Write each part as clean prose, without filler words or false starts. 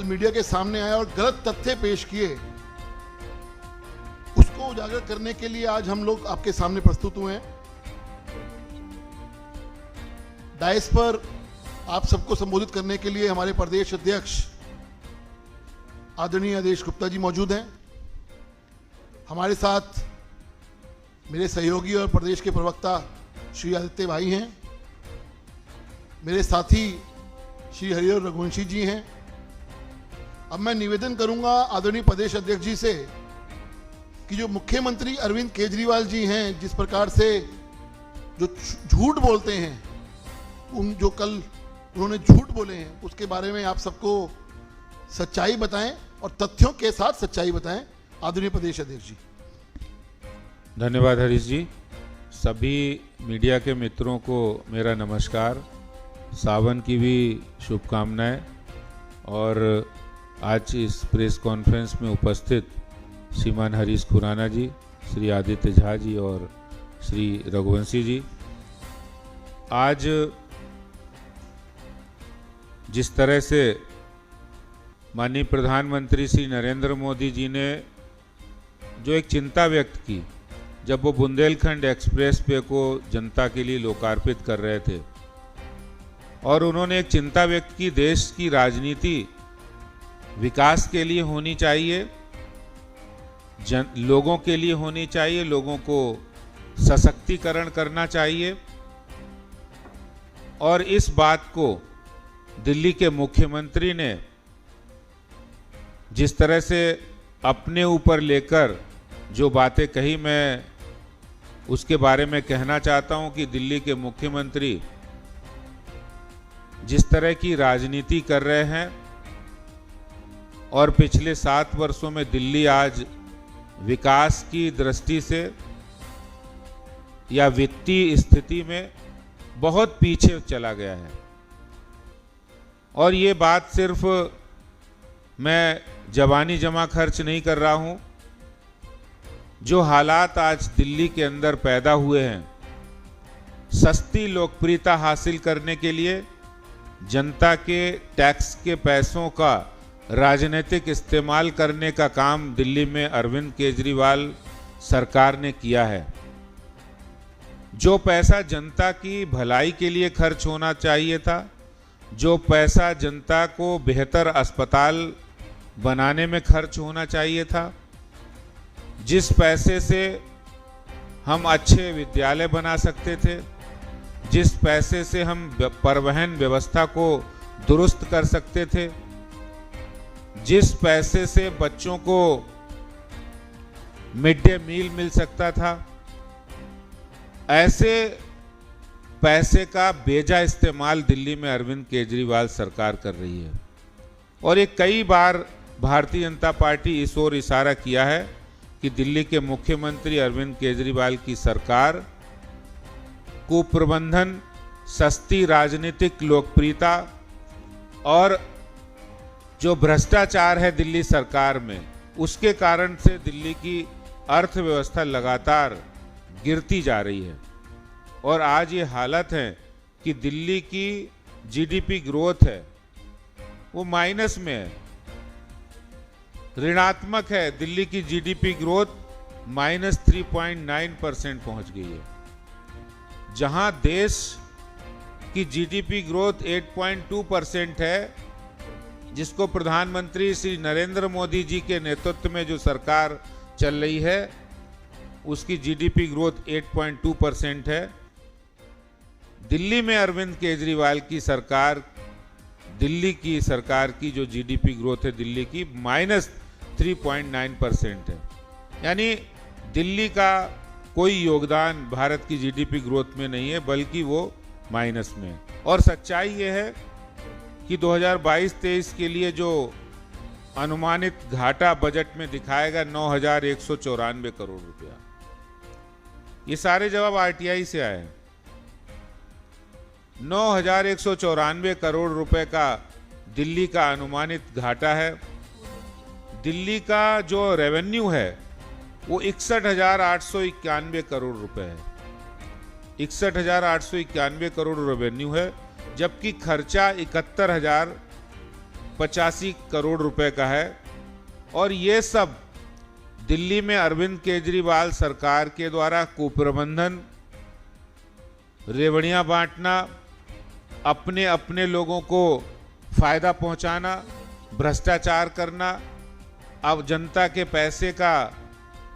Media के सामने आया और गलत तथ्य पेश किए, उसको उजागर करने के लिए आज हम लोग आपके सामने प्रस्तुत हुए हैं। डायस पर आप सबको संबोधित करने के लिए हमारे प्रदेश अध्यक्ष आदरणीय आदेश गुप्ता जी मौजूद हैं। हमारे साथ मेरे सहयोगी और प्रदेश के प्रवक्ता श्री आदित्य भाई हैं। मेरे साथी श्री हरिहर रघुवंशी जी हैं। अब मैं निवेदन करूंगा आदरणीय प्रदेश अध्यक्ष जी से कि जो मुख्यमंत्री अरविंद केजरीवाल जी हैं, जिस प्रकार से जो झूठ बोलते हैं, जो कल उन्होंने झूठ बोले हैं, उसके बारे में आप सबको सच्चाई बताएं और तथ्यों के साथ सच्चाई बताएं। आदरणीय प्रदेश अध्यक्ष जी। धन्यवाद हरीश जी। सभी मीडिया के मित्रों को मेरा नमस्कार, सावन की भी शुभकामनाएं। और आज इस प्रेस कॉन्फ्रेंस में उपस्थित श्रीमान हरीश खुराना जी, श्री आदित्य झा जी और श्री रघुवंशी जी, आज जिस तरह से माननीय प्रधानमंत्री श्री नरेंद्र मोदी जी ने जो एक चिंता व्यक्त की जब वो बुंदेलखंड एक्सप्रेस वे को जनता के लिए लोकार्पित कर रहे थे, और उन्होंने एक चिंता व्यक्त की, देश की राजनीति विकास के लिए होनी चाहिए, लोगों के लिए होनी चाहिए, लोगों को सशक्तिकरण करना चाहिए। और इस बात को दिल्ली के मुख्यमंत्री ने जिस तरह से अपने ऊपर लेकर जो बातें कही, मैं उसके बारे में कहना चाहता हूं कि दिल्ली के मुख्यमंत्री जिस तरह की राजनीति कर रहे हैं और पिछले 7 वर्षों में दिल्ली आज विकास की दृष्टि से या वित्तीय स्थिति में बहुत पीछे चला गया है। और ये बात सिर्फ मैं जवानी जमा खर्च नहीं कर रहा हूं। जो हालात आज दिल्ली के अंदर पैदा हुए हैं, सस्ती लोकप्रियता हासिल करने के लिए जनता के टैक्स के पैसों का राजनीतिक इस्तेमाल करने का काम दिल्ली में अरविंद केजरीवाल सरकार ने किया है। जो पैसा जनता की भलाई के लिए खर्च होना चाहिए था, जो पैसा जनता को बेहतर अस्पताल बनाने में खर्च होना चाहिए था, जिस पैसे से हम अच्छे विद्यालय बना सकते थे, जिस पैसे से हम परिवहन व्यवस्था को दुरुस्त कर सकते थे, जिस पैसे से बच्चों को मिड डे मील मिल सकता था, ऐसे पैसे का बेजा इस्तेमाल दिल्ली में अरविंद केजरीवाल सरकार कर रही है। और ये कई बार भारतीय जनता पार्टी इस ओर इशारा किया है कि दिल्ली के मुख्यमंत्री अरविंद केजरीवाल की सरकार कुप्रबंधन, सस्ती राजनीतिक लोकप्रियता और जो भ्रष्टाचार है दिल्ली सरकार में, उसके कारण से दिल्ली की अर्थव्यवस्था लगातार गिरती जा रही है। और आज ये हालत है कि दिल्ली की जीडीपी ग्रोथ है वो माइनस में है, ऋणात्मक है। दिल्ली की जीडीपी ग्रोथ -3.9% पहुंच गई है, जहां देश की जीडीपी ग्रोथ 8.2% है, जिसको प्रधानमंत्री श्री नरेंद्र मोदी जी के नेतृत्व में जो सरकार चल रही है, उसकी जीडीपी ग्रोथ 8.2% है। दिल्ली में अरविंद केजरीवाल की सरकार, दिल्ली की सरकार की जो जीडीपी ग्रोथ है दिल्ली की -3.9% है। यानी दिल्ली का कोई योगदान भारत की जीडीपी ग्रोथ में नहीं है, बल्कि वो माइनस में है। और सच्चाई ये है कि 2022-23 के लिए जो अनुमानित घाटा बजट में दिखाएगा 9,194 करोड़ रुपया। ये सारे जवाब आरटीआई से आए हैं। 9,194 करोड़ रुपए का दिल्ली का अनुमानित घाटा है। दिल्ली का जो रेवेन्यू है वो 61,891 करोड़ रुपए है। 61,891 करोड़ रेवेन्यू है, जबकि खर्चा 85 करोड़ रुपए का है। और ये सब दिल्ली में अरविंद केजरीवाल सरकार के द्वारा कुप्रबंधन, रेवड़ियां बांटना, अपने अपने लोगों को फायदा पहुंचाना, भ्रष्टाचार करना, अब जनता के पैसे का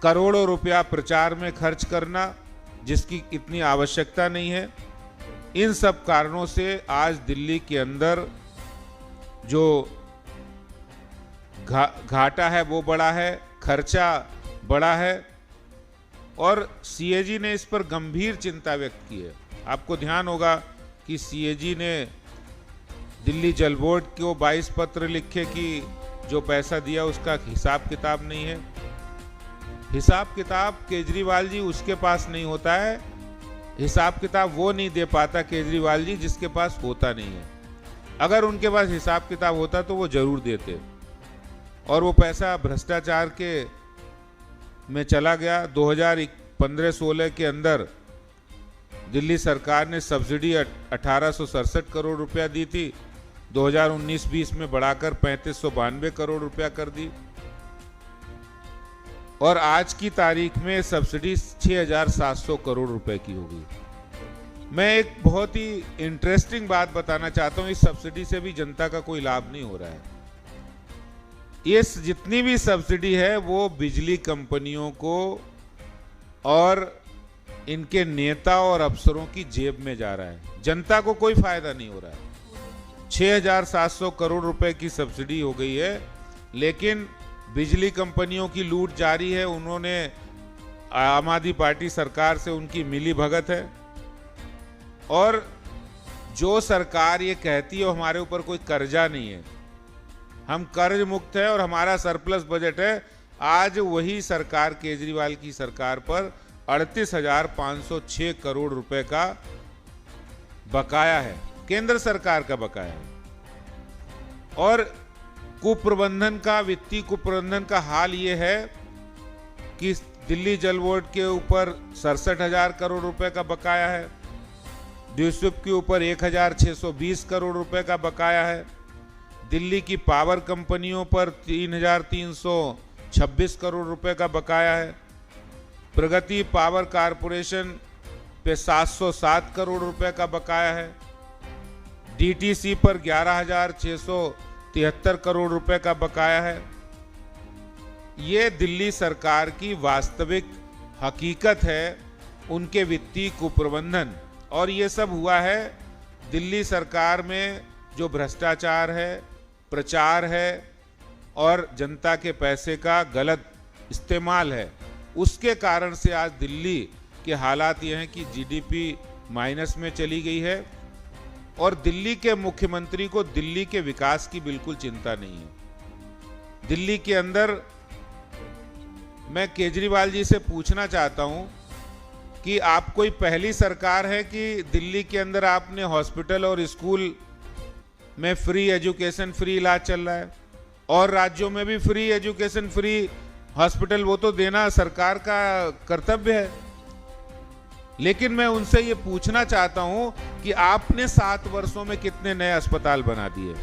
करोड़ों रुपया प्रचार में खर्च करना जिसकी इतनी आवश्यकता नहीं है। इन सब कारणों से आज दिल्ली के अंदर जो घाटा है वो बड़ा है, खर्चा बड़ा है और सीएजी ने इस पर गंभीर चिंता व्यक्त की है। आपको ध्यान होगा कि सीएजी ने दिल्ली जल बोर्ड को 22 पत्र लिखे कि जो पैसा दिया उसका हिसाब किताब नहीं है। हिसाब किताब केजरीवाल जी उसके पास नहीं होता है, हिसाब किताब वो नहीं दे पाता केजरीवाल जी जिसके पास होता नहीं है। अगर उनके पास हिसाब किताब होता तो वो जरूर देते। और वो पैसा भ्रष्टाचार के में चला गया। 2015-16 के अंदर दिल्ली सरकार ने सब्सिडी 1867 करोड़ रुपया दी थी, 2019-20 में बढ़ाकर 3592 करोड़ रुपया कर दी और आज की तारीख में सब्सिडी 6700 करोड़ रुपए की होगी। मैं एक बहुत ही इंटरेस्टिंग बात बताना चाहता हूं, इस सब्सिडी से भी जनता का कोई लाभ नहीं हो रहा है। ये जितनी भी सब्सिडी है वो बिजली कंपनियों को और इनके नेता और अफसरों की जेब में जा रहा है, जनता को कोई फायदा नहीं हो रहा है। 6700 करोड़ रुपए की सब्सिडी हो गई है, लेकिन बिजली कंपनियों की लूट जारी है। उन्होंने आम आदमी पार्टी सरकार से उनकी मिली भगत है और जो सरकार ये कहती है हमारे ऊपर कोई कर्जा नहीं है, हम कर्ज मुक्त है और हमारा सरप्लस बजट है, आज वही सरकार केजरीवाल की सरकार पर 38,506 करोड़ रुपए का बकाया है, केंद्र सरकार का बकाया है। और कुप्रबंधन का, वित्तीय कुप्रबंधन का हाल ये है कि दिल्ली जल बोर्ड के ऊपर 67,000 करोड़ रुपए का बकाया है, ड्यूसिप के ऊपर 1,620 करोड़ रुपए का बकाया है, दिल्ली की पावर कंपनियों पर 3,326 करोड़ रुपए का बकाया है, प्रगति पावर कारपोरेशन पे 707 करोड़ रुपए का बकाया है, डीटीसी पर 11,673 करोड़ रुपए का बकाया है। ये दिल्ली सरकार की वास्तविक हकीकत है, उनके वित्तीय कुप्रबंधन। और ये सब हुआ है दिल्ली सरकार में जो भ्रष्टाचार है, प्रचार है और जनता के पैसे का गलत इस्तेमाल है, उसके कारण से आज दिल्ली के हालात ये हैं कि जीडीपी माइनस में चली गई है और दिल्ली के मुख्यमंत्री को दिल्ली के विकास की बिल्कुल चिंता नहीं है। दिल्ली के अंदर मैं केजरीवाल जी से पूछना चाहता हूं कि आप कोई पहली सरकार है कि दिल्ली के अंदर आपने हॉस्पिटल और स्कूल में फ्री एजुकेशन, फ्री इलाज चल रहा है और राज्यों में भी फ्री एजुकेशन, फ्री हॉस्पिटल, वो तो देना सरकार का कर्तव्य है। लेकिन मैं उनसे ये पूछना चाहता हूं कि आपने 7 वर्षों में कितने नए अस्पताल बना दिए?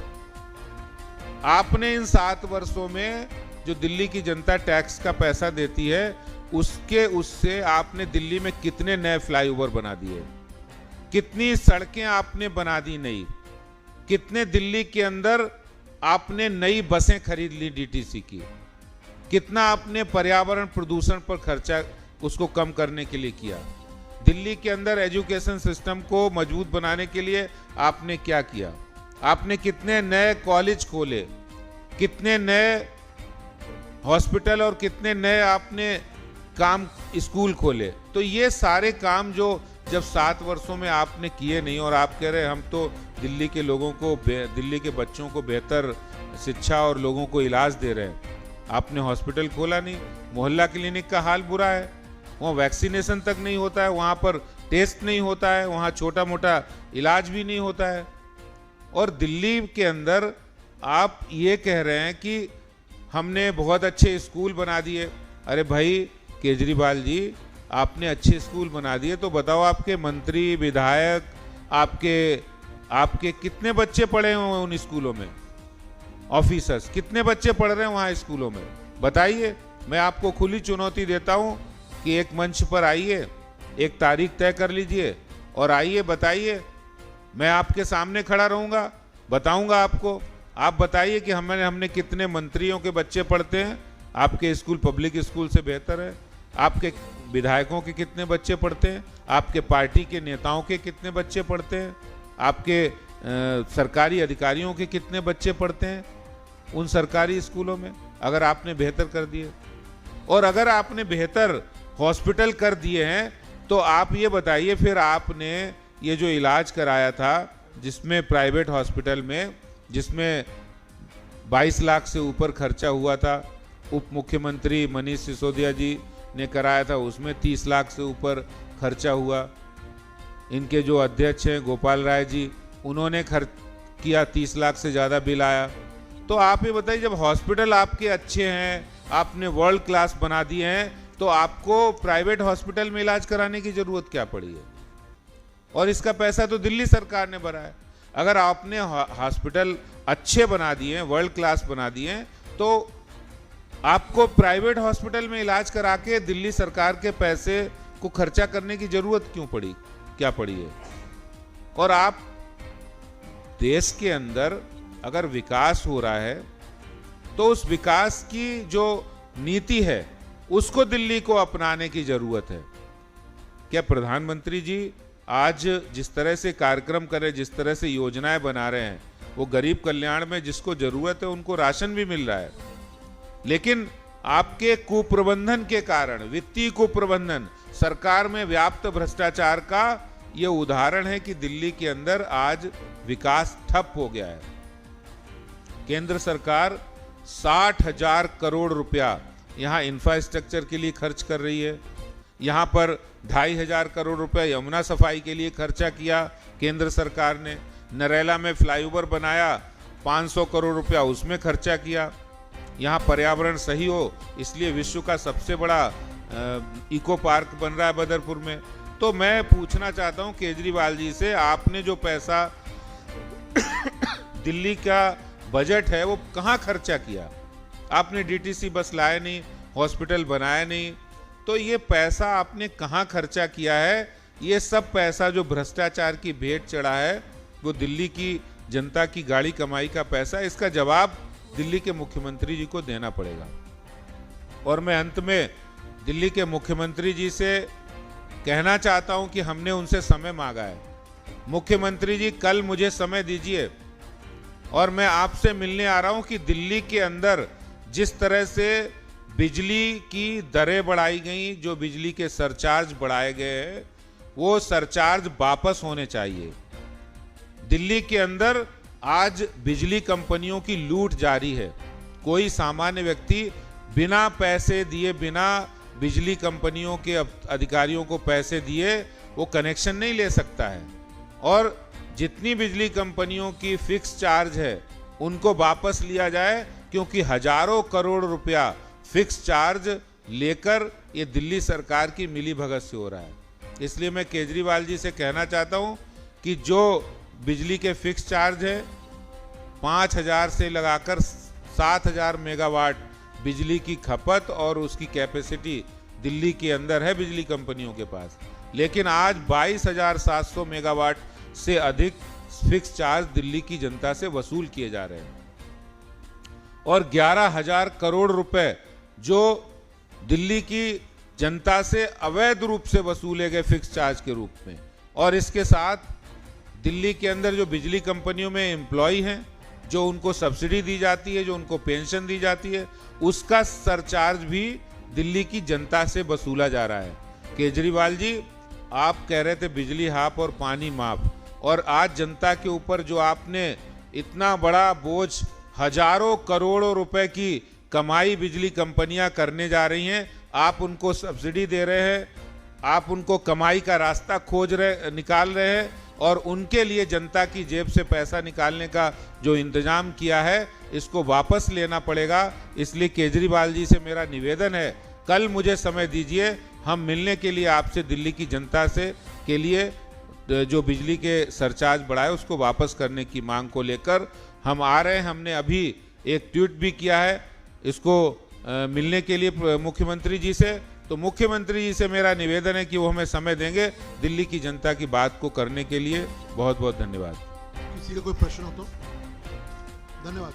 आपने इन 7 वर्षों में जो दिल्ली की जनता टैक्स का पैसा देती है उससे आपने दिल्ली में कितने नए फ्लाईओवर बना दिए? कितनी सड़कें आपने बना दी नई? कितने दिल्ली के अंदर आपने नई बसें खरीद ली डीटीसी की? कितना आपने पर्यावरण प्रदूषण पर खर्चा उसको कम करने के लिए किया? दिल्ली के अंदर एजुकेशन सिस्टम को मजबूत बनाने के लिए आपने क्या किया? आपने कितने नए कॉलेज खोले, कितने नए हॉस्पिटल और कितने नए आपने काम स्कूल खोले? तो ये सारे काम जो जब 7 वर्षों में आपने किए नहीं और आप कह रहे हम तो दिल्ली के लोगों को, दिल्ली के बच्चों को बेहतर शिक्षा और लोगों को इलाज दे रहे हैं, आपने हॉस्पिटल खोला नहीं। मोहल्ला क्लिनिक का हाल बुरा है, वहाँ वैक्सीनेशन तक नहीं होता है, वहाँ पर टेस्ट नहीं होता है, वहाँ छोटा मोटा इलाज भी नहीं होता है। और दिल्ली के अंदर आप ये कह रहे हैं कि हमने बहुत अच्छे स्कूल बना दिए। अरे भाई केजरीवाल जी, आपने अच्छे स्कूल बना दिए तो बताओ आपके मंत्री, विधायक, आपके कितने बच्चे पढ़े हुए उन स्कूलों में? ऑफिसर्स, कितने बच्चे पढ़ रहे हैं वहाँ स्कूलों में बताइए। मैं आपको खुली चुनौती देता हूँ कि एक मंच पर आइए, एक तारीख तय कर लीजिए और आइए बताइए। मैं आपके सामने खड़ा रहूँगा, बताऊँगा आपको। आप बताइए कि हमने कितने मंत्रियों के बच्चे पढ़ते हैं, आपके स्कूल पब्लिक स्कूल से बेहतर है। आपके विधायकों के कितने बच्चे पढ़ते हैं, आपके पार्टी के नेताओं के कितने बच्चे पढ़ते हैं, आपके सरकारी अधिकारियों के कितने बच्चे पढ़ते हैं उन सरकारी स्कूलों में, अगर आपने बेहतर कर दिए। और अगर आपने बेहतर हॉस्पिटल कर दिए हैं तो आप ये बताइए, फिर आपने ये जो इलाज कराया था जिसमें प्राइवेट हॉस्पिटल में, जिसमें 22 लाख से ऊपर खर्चा हुआ था, उप मुख्यमंत्री मनीष सिसोदिया जी ने कराया था, उसमें 30 लाख से ऊपर खर्चा हुआ। इनके जो अध्यक्ष हैं गोपाल राय जी, उन्होंने खर्च किया, 30 लाख से ज़्यादा बिल आया। तो आप ये बताइए, जब हॉस्पिटल आपके अच्छे हैं, आपने वर्ल्ड क्लास बना दिए हैं, तो आपको प्राइवेट हॉस्पिटल में इलाज कराने की ज़रूरत क्या पड़ी है? और इसका पैसा तो दिल्ली सरकार ने भरा है। अगर आपने हॉस्पिटल अच्छे बना दिए हैं, वर्ल्ड क्लास बना दिए हैं, तो आपको प्राइवेट हॉस्पिटल में इलाज करा के दिल्ली सरकार के पैसे को खर्चा करने की जरूरत क्यों पड़ी, क्या पड़ी है? और आप देश के अंदर अगर विकास हो रहा है तो उस विकास की जो नीति है उसको दिल्ली को अपनाने की जरूरत है। क्या प्रधानमंत्री जी आज जिस तरह से कार्यक्रम कर रहे हैं, जिस तरह से योजनाएं बना रहे हैं, वो गरीब कल्याण में जिसको जरूरत है उनको राशन भी मिल रहा है, लेकिन आपके कुप्रबंधन के कारण, वित्तीय कुप्रबंधन, सरकार में व्याप्त भ्रष्टाचार का ये उदाहरण है कि दिल्ली के अंदर आज विकास ठप हो गया है। केंद्र सरकार 60,000 करोड़ रुपया यहाँ इंफ्रास्ट्रक्चर के लिए खर्च कर रही है। यहाँ पर 2,500 करोड़ रुपया यमुना सफाई के लिए खर्चा किया केंद्र सरकार ने। नरेला में फ्लाईओवर बनाया, 500 करोड़ रुपया उसमें खर्चा किया। यहाँ पर्यावरण सही हो इसलिए विश्व का सबसे बड़ा इको पार्क बन रहा है बदरपुर में। तो मैं पूछना चाहता हूँ केजरीवाल जी से, आपने जो पैसा दिल्ली का बजट है वो कहाँ खर्चा किया? आपने डीटीसी बस लाया नहीं, हॉस्पिटल बनाया नहीं, तो ये पैसा आपने कहाँ खर्चा किया है? ये सब पैसा जो भ्रष्टाचार की भेंट चढ़ा है वो दिल्ली की जनता की गाड़ी कमाई का पैसा, इसका जवाब दिल्ली के मुख्यमंत्री जी को देना पड़ेगा। और मैं अंत में दिल्ली के मुख्यमंत्री जी से कहना चाहता हूं कि हमने उनसे समय मांगा है। मुख्यमंत्री जी, कल मुझे समय दीजिए और मैं आपसे मिलने आ रहा हूं कि दिल्ली के अंदर जिस तरह से बिजली की दरें बढ़ाई गई, जो बिजली के सरचार्ज बढ़ाए गए हैं, वो सरचार्ज वापस होने चाहिए। दिल्ली के अंदर आज बिजली कंपनियों की लूट जारी है। कोई सामान्य व्यक्ति बिना पैसे दिए, बिना बिजली कंपनियों के अधिकारियों को पैसे दिए वो कनेक्शन नहीं ले सकता है। और जितनी बिजली कंपनियों की फिक्स चार्ज है उनको वापस लिया जाए, क्योंकि हजारों करोड़ रुपया फिक्स चार्ज लेकर ये दिल्ली सरकार की मिलीभगत से हो रहा है। इसलिए मैं केजरीवाल जी से कहना चाहता हूं कि जो बिजली के फिक्स चार्ज है 5,000 से लगाकर 7,000 मेगावाट बिजली की खपत और उसकी कैपेसिटी दिल्ली के अंदर है बिजली कंपनियों के पास, लेकिन आज 22,700 मेगावाट से अधिक फिक्स चार्ज दिल्ली की जनता से वसूल किए जा रहे हैं। और 11,000 करोड़ रुपए जो दिल्ली की जनता से अवैध रूप से वसूले गए फिक्स चार्ज के रूप में। और इसके साथ दिल्ली के अंदर जो बिजली कंपनियों में एम्प्लॉय हैं, जो उनको सब्सिडी दी जाती है, जो उनको पेंशन दी जाती है, उसका सरचार्ज भी दिल्ली की जनता से वसूला जा रहा है। केजरीवाल जी, आप कह रहे थे बिजली हाफ और पानी माफ, और आज जनता के ऊपर जो आपने इतना बड़ा बोझ, हजारों करोड़ों रुपए की कमाई बिजली कंपनियां करने जा रही हैं, आप उनको सब्सिडी दे रहे हैं, आप उनको कमाई का रास्ता निकाल रहे हैं, और उनके लिए जनता की जेब से पैसा निकालने का जो इंतजाम किया है इसको वापस लेना पड़ेगा। इसलिए केजरीवाल जी से मेरा निवेदन है, कल मुझे समय दीजिए, हम मिलने के लिए आपसे दिल्ली की जनता से के लिए जो बिजली के सरचार्ज बढ़ाए उसको वापस करने की मांग को लेकर हम आ रहे हैं। हमने अभी एक ट्वीट भी किया है इसको मिलने के लिए मुख्यमंत्री जी से। तो मुख्यमंत्री जी से मेरा निवेदन है कि वो हमें समय देंगे दिल्ली की जनता की बात को करने के लिए। बहुत बहुत धन्यवाद। किसी का कोई प्रश्न हो तो धन्यवाद।